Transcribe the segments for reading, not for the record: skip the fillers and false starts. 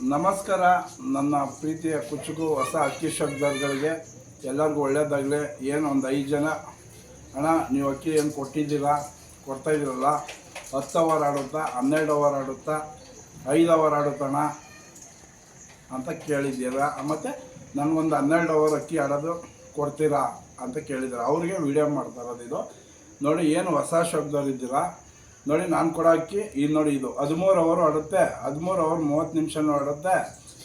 ನಮಸ್ಕಾರ. ನನ್ನ ಪ್ರೀತಿಯ ಕುಚುಕು ಹೊಸ ಅಕ್ಕಿ ಶಬ್ದಗಳಿಗೆ ಎಲ್ಲರಿಗೂ ಒಳ್ಳೆಯದಾಗಲಿ. ಏನು ಒಂದು 5 ಜನ ಅಣ್ಣ ನೀವು ಅಕ್ಕಿ ಏನು ಕೊಡ್ತಾಯಿದ್ದೀರಲ್ಲ, 10 ಅವರ್ ಆಡುತ್ತಾ, 12 ಅವರ್ ಆಡುತ್ತಾ, 5 ಅವರ್ ಆಡುತ್ತಣ್ಣ ಅಂತ ಕೇಳಿದ್ದೀರ. ಮತ್ತು ನನಗೊಂದು 12 ಅವರ್ ಅಕ್ಕಿ ಆಡೋದು ಕೊಡ್ತೀರಾ ಅಂತ ಕೇಳಿದ್ದಾರೆ. ಅವ್ರಿಗೆ ವಿಡಿಯೋ ಮಾಡ್ತಾ ಇರೋದು ಇದು ನೋಡಿ. ಏನು ಹೊಸ ಶಬ್ದರಿದ್ದೀರಾ ನೋಡಿ. ನಾನು ಕೊಡೋ ಅಕ್ಕಿ ಇದು ನೋಡಿ. ಇದು 13 ಅವರು ಆಡುತ್ತೆ, 13 ಅವರ್ 30 ನಿಮಿಷನೂ ಆಡುತ್ತೆ,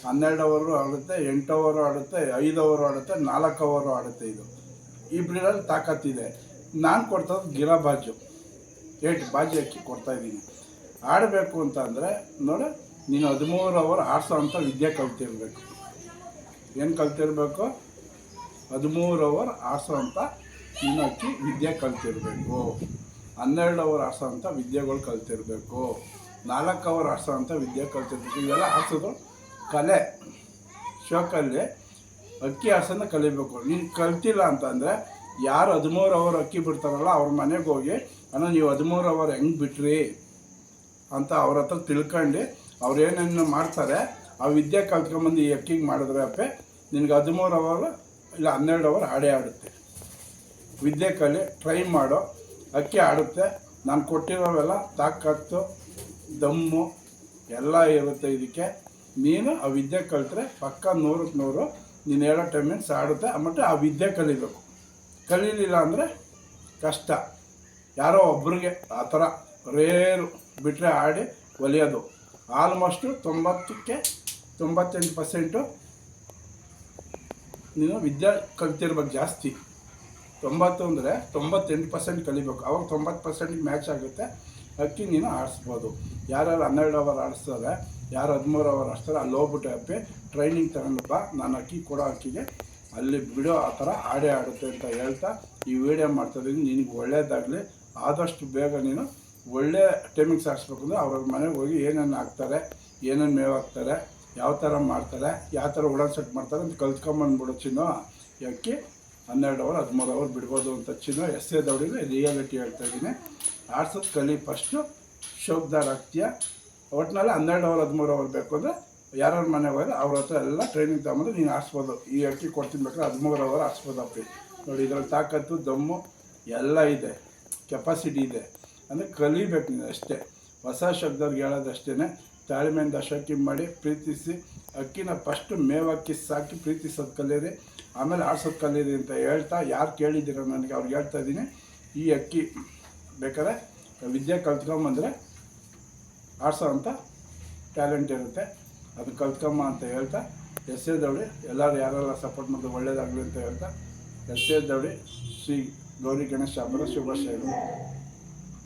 12 ಅವರು ಆಡುತ್ತೆ, 8 ಅವರು ಆಡುತ್ತೆ, 5 ಅವರು ಆಡುತ್ತೆ, 4 ಅವರು ಆಡುತ್ತೆ. ಇದು ಈ ಬ್ರೀಡಲ್ಲಿ ತಾಕತ್ತಿದೆ. ನಾನು ಕೊಡ್ತದ್ದು ಗಿರಾ ಬಾಜು 8 ಬಾಜಿ ಅಕ್ಕಿ ಕೊಡ್ತಾಯಿದ್ದೀನಿ. ಆಡಬೇಕು ಅಂತ ಅಂದರೆ ನೋಡಿ, ನೀನು 13 ಅವರ್ ಆಡಿಸೋ ಅಂಥ ವಿದ್ಯೆ ಕಲ್ತಿರ್ಬೇಕು. ಏನು ಕಲ್ತಿರ್ಬೇಕು? 13 ಅವರ್ ಆಡಿಸೋ ಅಂಥ ನೀನು ಅಕ್ಕಿ ವಿದ್ಯೆ ಕಲ್ತಿರಬೇಕು. 12 ಅವರ್ ಆಡಿಸೋ ಅಂಥ ವಿದ್ಯೆಗಳು ಕಲ್ತಿರಬೇಕು. 4 ಅವರ್ ಆಡಿಸೋ ಅಂಥ ವಿದ್ಯೆ ಕಲ್ತಿರ್ಬೇಕು. ಇವೆಲ್ಲ ಆಡಿಸೋದು ಕಲೆ, ಶೋಕಲ್ಲಿ ಅಕ್ಕಿ ಆಡ್ಸೋದನ್ನ ಕಲಿಬೇಕು. ನೀನು ಕಲ್ತಿಲ್ಲ ಅಂತಂದರೆ ಯಾರು 13 ಅವರ್ ಅಕ್ಕಿ ಬಿಡ್ತಾರಲ್ಲ ಅವ್ರ ಮನೆಗೆ ಹೋಗಿ, ಅಣ್ಣ ನೀವು 13 ಅವರ್ ಹೆಂಗೆ ಬಿಟ್ರಿ ಅಂತ ಅವ್ರ ಹತ್ರ ತಿಳ್ಕೊಂಡು ಅವ್ರು ಏನೇನು ಮಾಡ್ತಾರೆ ಆ ವಿದ್ಯೆ ಕಲ್ತ್ಕೊಂಬಂದು ಈ ಅಕ್ಕಿಗೆ ಮಾಡಿದ್ರೆ ಅಪ್ಪೆ ನಿನಗೆ 13 ಅವರ್ ಇಲ್ಲ 12 ಅವರ್ ಆಡೇ ಆಡುತ್ತೆ. ವಿದ್ಯೆ ಕಲಿ, ಟ್ರೈ ಮಾಡೋ, ಅಕ್ಕಿ ಆಡುತ್ತೆ. ನಾನು ಕೊಟ್ಟಿರೋವೆಲ್ಲ ತಾಕತ್ತು, ದಮ್ಮು ಎಲ್ಲ ಇರುತ್ತೆ. ಇದಕ್ಕೆ ನೀನು ಆ ವಿದ್ಯೆ ಕಲಿತ್ರೆ ಪಕ್ಕ 100ಕ್ಕೆ 100 ನೀನು ಹೇಳೋ ಟೈಮಿಂಗ್ಸ್ ಆಡುತ್ತೆ. ಮತ್ತು ಆ ವಿದ್ಯೆ ಕಲಿಬೇಕು. ಕಲೀಲಿಲ್ಲ ಅಂದರೆ ಕಷ್ಟ. ಯಾರೋ ಒಬ್ರಿಗೆ ಆ ಥರ ರೇರು ಬಿಟ್ಟರೆ ಆಡಿ ಒಲಿಯೋದು. ಆಲ್ಮೋಸ್ಟು 90ಕ್ಕೆ 98% ನೀನು ವಿದ್ಯೆ ಕಲ್ತಿರ್ಬೇಕು. ಜಾಸ್ತಿ 90 ಅಂದರೆ 98% ಕಲಿಬೇಕು. ಅವಾಗ 90% ಮ್ಯಾಚ್ ಆಗುತ್ತೆ. ಅಕ್ಕಿ ನೀನು ಆಡಿಸ್ಬೋದು. ಯಾರ್ಯಾರು 12 ಅವರ್ ಆಡಿಸ್ತಾರೆ, ಯಾರು 13 ಅವರ್ ಆಡಿಸ್ತಾರೆ, ಅಲ್ಲಿ ಹೋಗ್ಬಿಟ್ಟು ಅಪ್ಪಿ ಟ್ರೈನಿಂಗ್ ತಗೊಂಡು ಬಾ, ನಾನು ಅಕ್ಕಿ ಕೊಡೋ ಅಕ್ಕಿಗೆ ಅಲ್ಲಿ ಬಿಡೋ ಆ ಥರ ಆಡೇ ಆಡುತ್ತೆ ಅಂತ ಹೇಳ್ತಾ ಈ ವಿಡಿಯೋ ಮಾಡ್ತಾಯಿದ್ದೀನಿ. ನಿನಗೆ ಒಳ್ಳೆಯದಾಗಲಿ. ಆದಷ್ಟು ಬೇಗ ನೀನು ಒಳ್ಳೆ ಟೈಮಿಂಗ್ಸ್ ಆಡಿಸ್ಬೇಕು. ಅಂದರೆ ಅವ್ರ ಮನೆಗೆ ಹೋಗಿ ಏನೇನು ಹಾಕ್ತಾರೆ, ಏನೇನು ಮೇವು ಹಾಕ್ತಾರೆ, ಯಾವ ಥರ ಮಾಡ್ತಾರೆ, ಯಾವ ಥರ ಉಡನ್ ಸೆಟ್ ಮಾಡ್ತಾರೆ ಅಂತ ಕಲ್ತ್ಕೊಂಬಂದ್ಬಿಡು ಚಿನ್ನು. ಈ ಅಕ್ಕಿ 12 ಅವರ್ 13 ಅವರ್ ಬಿಡ್ಬೋದು ಅಂತ ಚಿನ್ನು. Essay ದೌಡಿಗೆ reality ಹೇಳ್ತಾಯಿದ್ದೀನಿ. ಆಡ್ಸೋದು ಕಲಿ. ಫಸ್ಟು ಶೋಕ್ದಾರ್ ಆಗ್ತೀಯ. ಒಟ್ಟಿನಲ್ಲಿ 12 ಅವರ್ 13 ಅವರ್ ಬೇಕು ಅಂದರೆ ಯಾರ್ಯಾರ ಮನೆಗೆ ಹೋದ್ರೆ ಅವ್ರ ಹತ್ರ ಎಲ್ಲ ಟ್ರೈನಿಂಗ್ ತಗೊಂಡು ನೀನು ಆಡಿಸ್ಬೋದು. ಈ ಅಕ್ಕಿ ಕೊಡ್ತೀನಿ ಬೇಕಾದ್ರೆ 13 ಅವರ್ ಆಡಿಸ್ಬೋದು ಅಪ್ಪಿ. ನೋಡಿ, ಇದರಲ್ಲಿ ತಾಕತ್ತು, ದಮ್ಮು ಎಲ್ಲ ಇದೆ, ಕೆಪಾಸಿಟಿ ಇದೆ. ಅಂದರೆ ಕಲಿಬೇಕು ನೀನು ಅಷ್ಟೇ. ಹೊಸ ಶಬ್ದವ್ರಿಗೆ ಹೇಳೋದಷ್ಟೇ. ತಾಳ್ಮೆಯಿಂದ ಅಕ್ಕಿ ಮಾಡಿ ಪ್ರೀತಿಸಿ ಅಕ್ಕಿನ ಫಸ್ಟು ಮೇವಕ್ಕಿ ಸಾಕಿ ಪ್ರೀತಿಸೋದು ಕಲೀರಿ, ಆಮೇಲೆ ಆಡ್ಸೋದು ಕಲೀರಿ ಅಂತ ಹೇಳ್ತಾ, ಯಾರು ಕೇಳಿದ್ದೀರ ನನಗೆ ಅವ್ರಿಗೆ ಹೇಳ್ತಾ ಇದ್ದೀನಿ. ಈ ಅಕ್ಕಿ ಬೇಕಾದ್ರೆ ವಿದ್ಯೆ ಕಲ್ತ್ಕೊಂಬಂದರೆ ಆಡ್ಸೋ ಅಂಥ ಟ್ಯಾಲೆಂಟ್ ಇರುತ್ತೆ. ಅದು ಕಲ್ತ್ಕೊಂಬ ಅಂತ ಹೇಳ್ತಾ, ಎಸ್ಸೇ ದೌಡಿ ಎಲ್ಲರೂ ಯಾರೆಲ್ಲ ಸಪೋರ್ಟ್ ಮಾಡಿದ್ರೆ ಒಳ್ಳೆಯದಾಗಲಿ ಅಂತ ಹೇಳ್ತಾ, ಎಸ್ಸೇ ದೌಡಿ ಶ್ರೀ ಗೌರಿ ಗಣೇಶ ಹಬ್ಬದ ಶುಭಾಶಯಗಳು.